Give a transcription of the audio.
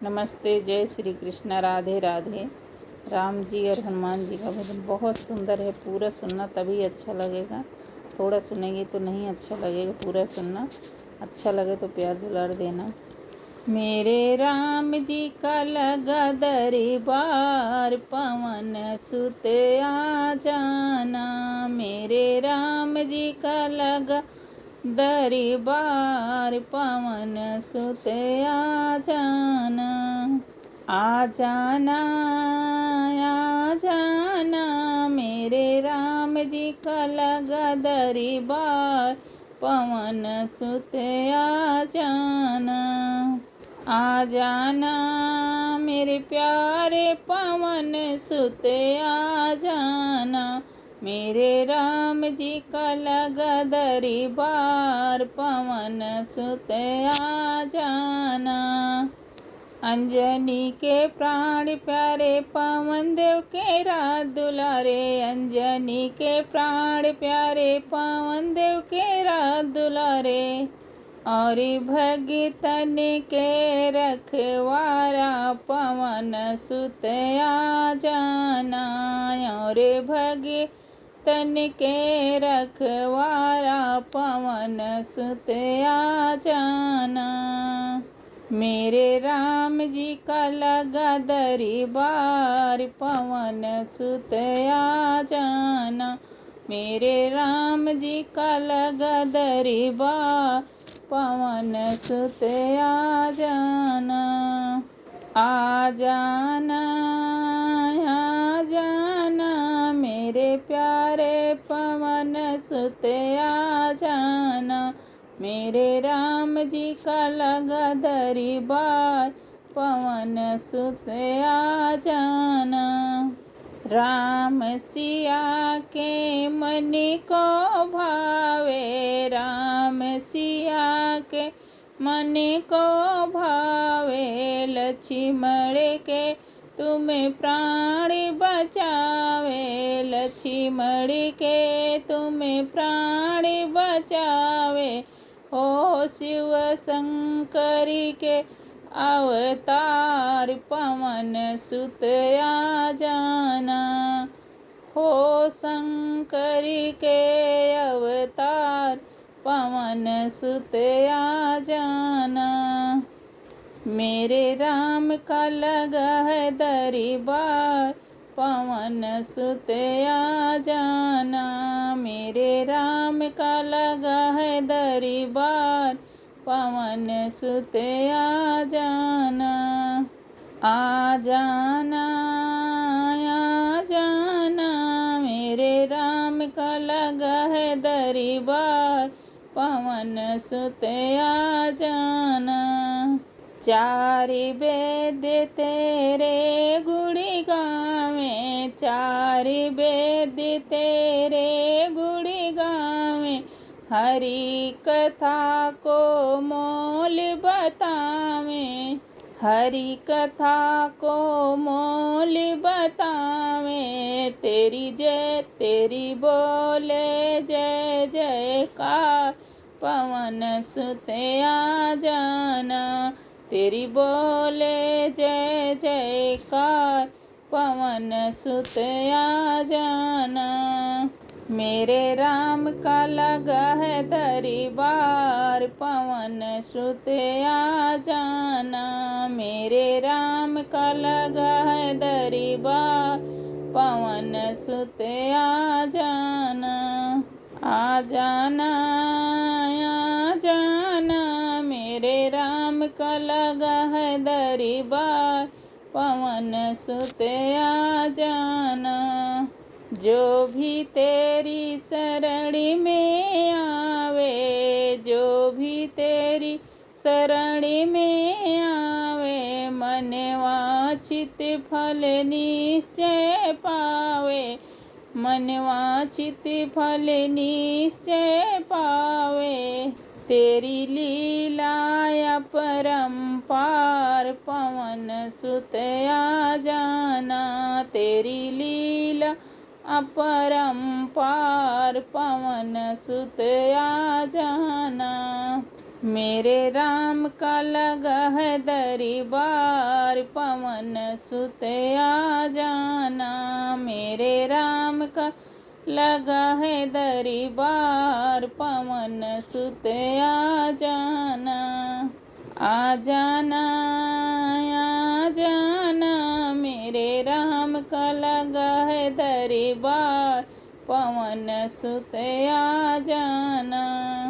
नमस्ते, जय श्री कृष्ण, राधे राधे। राम जी और हनुमान जी का भजन बहुत सुंदर है। पूरा सुनना तभी अच्छा लगेगा, थोड़ा सुनेंगे तो नहीं अच्छा लगेगा। पूरा सुनना, अच्छा लगे तो प्यार दुलार देना। मेरे राम जी का लगा दरबार, पवन सुत आ जाना। मेरे राम जी का लगा दरबार, पवन सुत आ जाना। आ जाना, आ जाना, मेरे राम जी का लगा दरबार, पवन सुत आ जाना। आ जाना, मेरे प्यारे पवन सुत आ जाना। मेरे राम जी का लगा दरबार, पवन सुत आ जाना। अंजनी के प्राण प्यारे, पवन देव के रात दुलारे। अंजनी के प्राण प्यारे, पवन देव के रात दुलारे। और भगतन के रखवारा, पवन सुत आ जाना। और भगतन के रखवारा, पवन सुत आ जाना। मेरे राम जी का लगा दरबार, पवन सुत आ जाना। मेरे राम जी का लगा दरबार, पवन सुत आ जाना। आ जाना, आ जाना, मेरे प्यारे पवन सुत आ जाना। मेरे राम जी का लगा दरबार, पवन सुत आ जाना। राम सिया के मन को भावे, राम सिया के मन को भावे। लक्ष्मण के तुम्हें प्राण बचावे, लक्ष्मण के तुम्हें प्राण बचावे। हो शिव शंकर के अवतार, पवन सुत आ जाना। हो शंकर के अवतार, पवन सुत आ जाना। मेरे राम का लगा है दरबार, पवन सुत आ जाना। मेरे राम का लगा है दरबार, पवन सुत आ जाना। आ जाना, आ जाना, मेरे राम का लगा है दरबार, पवन सुत आ जाना। चार वेद तेरे गुण गावे, चार वेद तेरे गुण गावे। हरि कथा को मोल बतावे, हरि कथा को मोल बतावे। तेरी बोले जय जयकार, पवन सुत आ जाना। तेरी बोले जय जयकार, पवन सुत आ जाना। मेरे राम का लगा है दरबार, पवन सुत आ जाना। मेरे राम का लगा है दरबार, पवन सुत आ जाना। आ जाना, आ जाना, मेरे राम का लगा है दरबार, पवन सुत आ जाना। जो भी तेरी शरण में आवे, जो भी तेरी शरण में आवे। मन वांछित फल निश्चय पावे, मन वांछित फल निश्चय पावे। तेरी लीला अपरंपार, पवन सुत आ जाना। तेरी लीला अपरंपार, पवन सुत आ जाना। मेरे राम का लगा है दरबार, पवन सुत आ जाना। मेरे राम का लगा है दरबार, पवन सुत आ जाना। आ जाना, आ जाना, मेरे राम का लगा है दरबार, पवन सुत आ जाना।